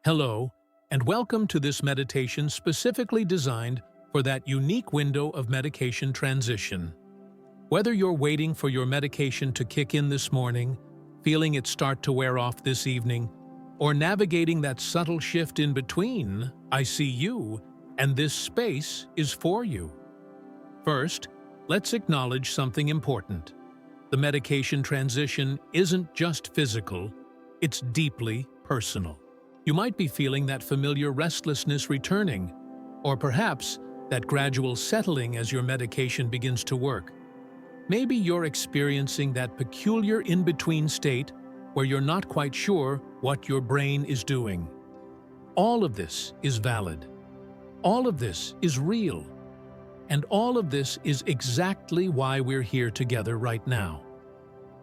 Hello, and welcome to this meditation specifically designed for that unique window of medication transition. Whether you're waiting for your medication to kick in this morning, feeling it start to wear off this evening, or navigating that subtle shift in between, I see you, and this space is for you. First, let's acknowledge something important. The medication transition isn't just physical, it's deeply personal. You might be feeling that familiar restlessness returning, or perhaps that gradual settling as your medication begins to work. Maybe you're experiencing that peculiar in-between state where you're not quite sure what your brain is doing. All of this is valid. All of this is real. And all of this is exactly why we're here together right now.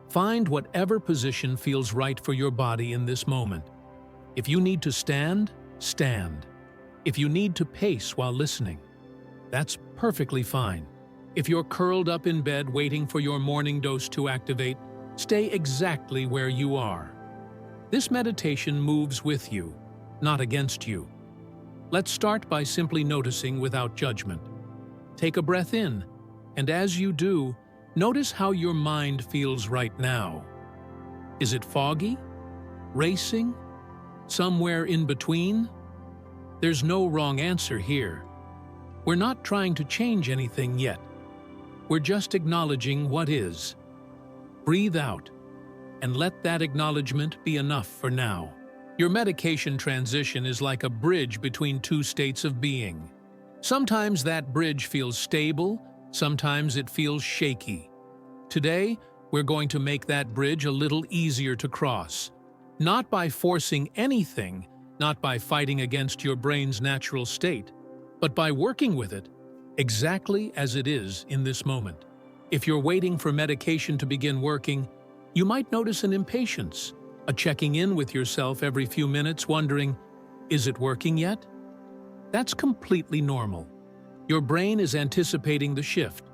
Find whatever position feels right for your body in this moment. If you need to stand, stand. If you need to pace while listening, that's perfectly fine. If you're curled up in bed waiting for your morning dose to activate, stay exactly where you are. This meditation moves with you, not against you. Let's start by simply noticing without judgment. Take a breath in, and as you do, notice how your mind feels right now. Is it foggy? Racing? Somewhere in between? There's no wrong answer here. We're not trying to change anything yet. We're just acknowledging what is. Breathe out, and let that acknowledgement be enough for now. Your medication transition is like a bridge between two states of being. Sometimes that bridge feels stable, sometimes it feels shaky. Today, we're going to make that bridge a little easier to cross. Not by forcing anything, not by fighting against your brain's natural state, but by working with it exactly as it is in this moment. If you're waiting for medication to begin working, you might notice an impatience, a checking in with yourself every few minutes wondering, is it working yet? That's completely normal. Your brain is anticipating the shift,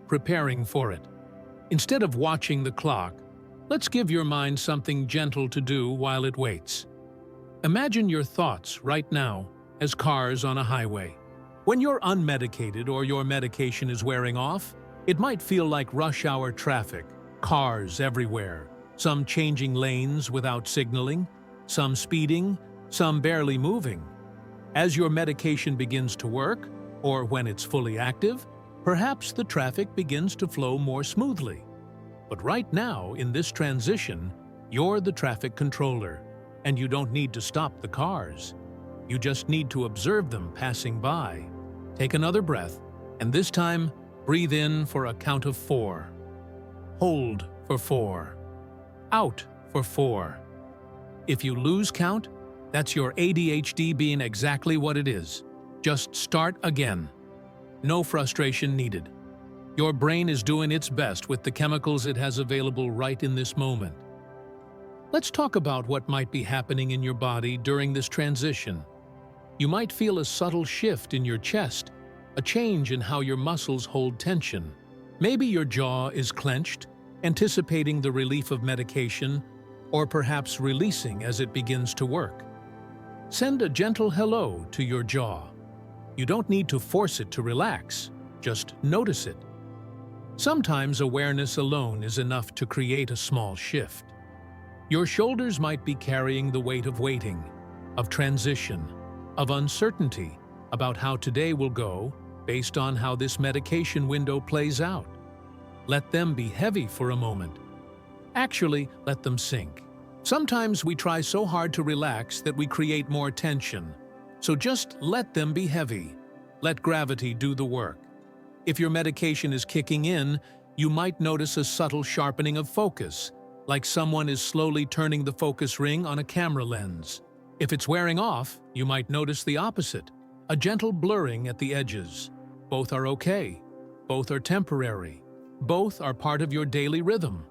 preparing for it. Instead of watching the clock, let's give your mind something gentle to do while it waits. Imagine your thoughts right now as cars on a highway. When you're unmedicated or your medication is wearing off, it might feel like rush hour traffic, cars everywhere, some changing lanes without signaling, some speeding, some barely moving. As your medication begins to work, or when it's fully active, perhaps the traffic begins to flow more smoothly. But right now, in this transition, you're the traffic controller, and you don't need to stop the cars. You just need to observe them passing by. Take another breath, and this time, breathe in for a count of 4. Hold for 4. Out for 4. If you lose count, that's your ADHD being exactly what it is. Just start again. No frustration needed. Your brain is doing its best with the chemicals it has available right in this moment. Let's talk about what might be happening in your body during this transition. You might feel a subtle shift in your chest, a change in how your muscles hold tension. Maybe your jaw is clenched, anticipating the relief of medication, or perhaps releasing as it begins to work. Send a gentle hello to your jaw. You don't need to force it to relax, just notice it. Sometimes awareness alone is enough to create a small shift. Your shoulders might be carrying the weight of waiting, of transition, of uncertainty about how today will go based on how this medication window plays out. Let them be heavy for a moment. Actually, let them sink. Sometimes we try so hard to relax that we create more tension. So just let them be heavy. Let gravity do the work. If your medication is kicking in, you might notice a subtle sharpening of focus, like someone is slowly turning the focus ring on a camera lens. If it's wearing off, you might notice the opposite, a gentle blurring at the edges. Both are okay. Both are temporary. Both are part of your daily rhythm.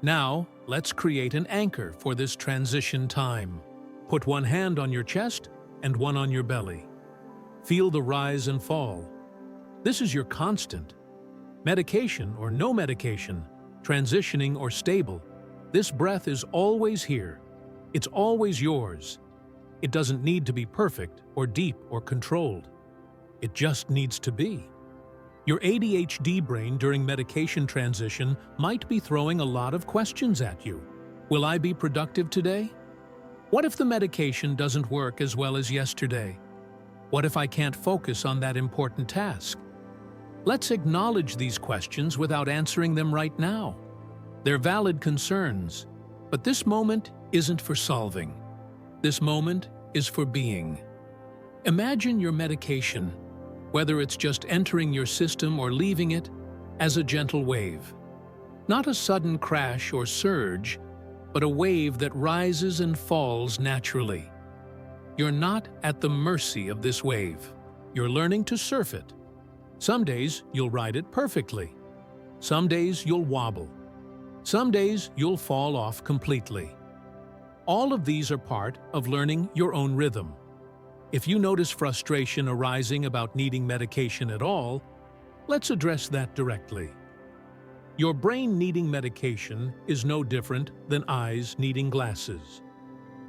Now, let's create an anchor for this transition time. Put one hand on your chest and one on your belly. Feel the rise and fall. This is your constant. Medication or no medication, transitioning or stable, this breath is always here. It's always yours. It doesn't need to be perfect or deep or controlled. It just needs to be. Your ADHD brain during medication transition might be throwing a lot of questions at you. Will I be productive today? What if the medication doesn't work as well as yesterday? What if I can't focus on that important task? Let's acknowledge these questions without answering them right now. They're valid concerns, but this moment isn't for solving. This moment is for being. Imagine your medication, whether it's just entering your system or leaving it, as a gentle wave. Not a sudden crash or surge, but a wave that rises and falls naturally. You're not at the mercy of this wave. You're learning to surf it. Some days you'll ride it perfectly. Some days you'll wobble. Some days you'll fall off completely. All of these are part of learning your own rhythm. If you notice frustration arising about needing medication at all, let's address that directly. Your brain needing medication is no different than eyes needing glasses.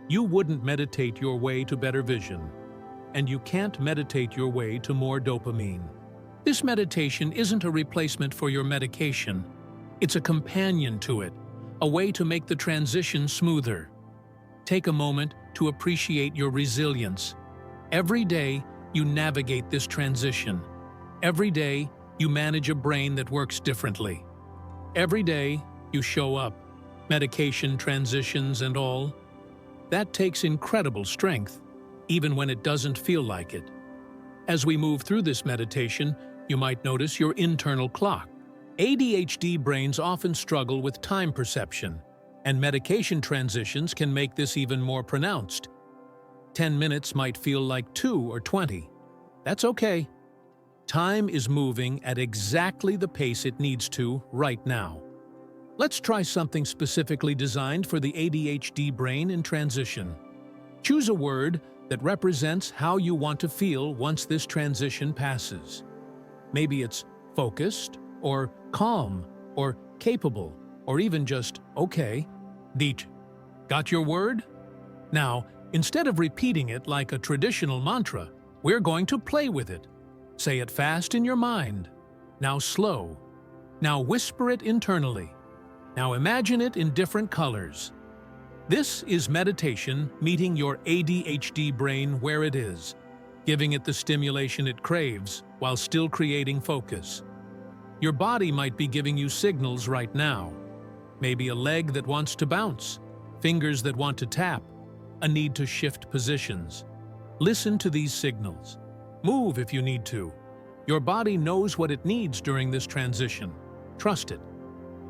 You wouldn't meditate your way to better vision, and you can't meditate your way to more dopamine. This meditation isn't a replacement for your medication. It's a companion to it, a way to make the transition smoother. Take a moment to appreciate your resilience. Every day, you navigate this transition. Every day, you manage a brain that works differently. Every day, you show up, medication transitions and all. That takes incredible strength, even when it doesn't feel like it. As we move through this meditation, you might notice your internal clock. ADHD brains often struggle with time perception, and medication transitions can make this even more pronounced. 10 minutes might feel like 2 or 20. That's okay. Time is moving at exactly the pace it needs to right now. Let's try something specifically designed for the ADHD brain in transition. Choose a word that represents how you want to feel once this transition passes. Maybe it's focused, or calm, or capable, or even just okay. Neat. Got your word? Now, instead of repeating it like a traditional mantra, we're going to play with it. Say it fast in your mind. Now slow. Now whisper it internally. Now imagine it in different colors. This is meditation meeting your ADHD brain where it is, giving it the stimulation it craves while still creating focus. Your body might be giving you signals right now. Maybe a leg that wants to bounce, fingers that want to tap, a need to shift positions. Listen to these signals. Move if you need to. Your body knows what it needs during this transition. Trust it.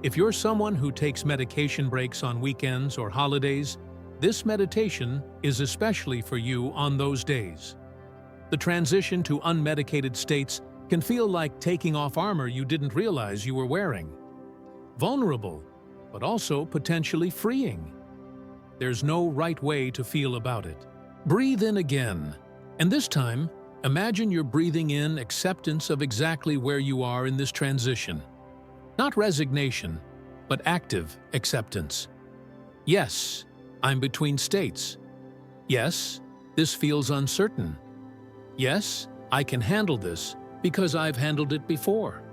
If you're someone who takes medication breaks on weekends or holidays, this meditation is especially for you on those days. The transition to unmedicated states can feel like taking off armor you didn't realize you were wearing. Vulnerable, but also potentially freeing. There's no right way to feel about it. Breathe in again, and this time, imagine you're breathing in acceptance of exactly where you are in this transition. Not resignation, but active acceptance. Yes, I'm between states. Yes, this feels uncertain. Yes, I can handle this because I've handled it before.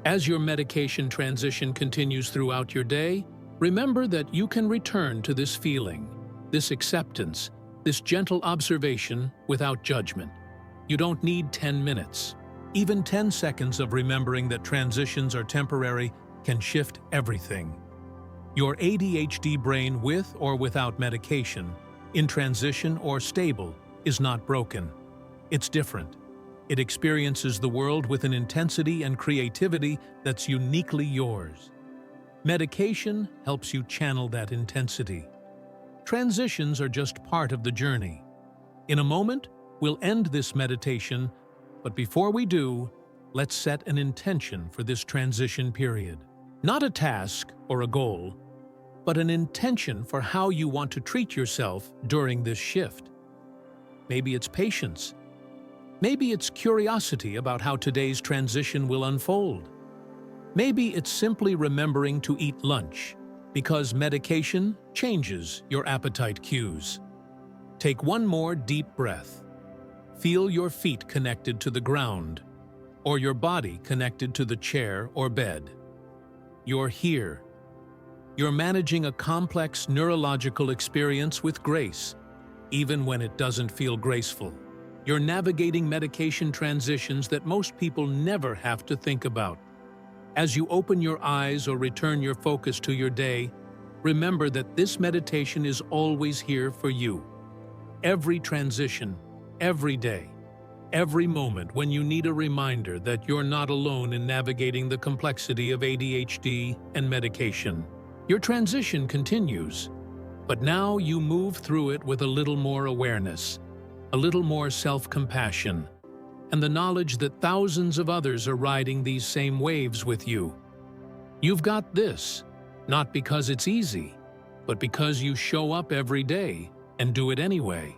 As your medication transition continues throughout your day, remember that you can return to this feeling, this acceptance, this gentle observation without judgment. You don't need 10 minutes. Even 10 seconds of remembering that transitions are temporary can shift everything. Your ADHD brain, with or without medication, in transition or stable, is not broken. It's different. It experiences the world with an intensity and creativity that's uniquely yours. Medication helps you channel that intensity. Transitions are just part of the journey. In a moment, we'll end this meditation, but before we do, let's set an intention for this transition period. Not a task or a goal, but an intention for how you want to treat yourself during this shift. Maybe it's patience. Maybe it's curiosity about how today's transition will unfold. Maybe it's simply remembering to eat lunch, because medication changes your appetite cues. Take one more deep breath. Feel your feet connected to the ground, or your body connected to the chair or bed. You're here. You're managing a complex neurological experience with grace, even when it doesn't feel graceful. You're navigating medication transitions that most people never have to think about. As you open your eyes or return your focus to your day, remember that this meditation is always here for you. Every transition, every day, every moment when you need a reminder that you're not alone in navigating the complexity of ADHD and medication. Your transition continues, but now you move through it with a little more awareness, a little more self-compassion, and the knowledge that thousands of others are riding these same waves with you. You've got this, not because it's easy, but because you show up every day and do it anyway.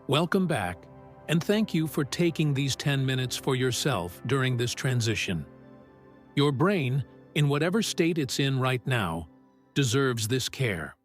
Welcome back, and thank you for taking these 10 minutes for yourself during this transition. Your brain, in whatever state it's in right now, deserves this care.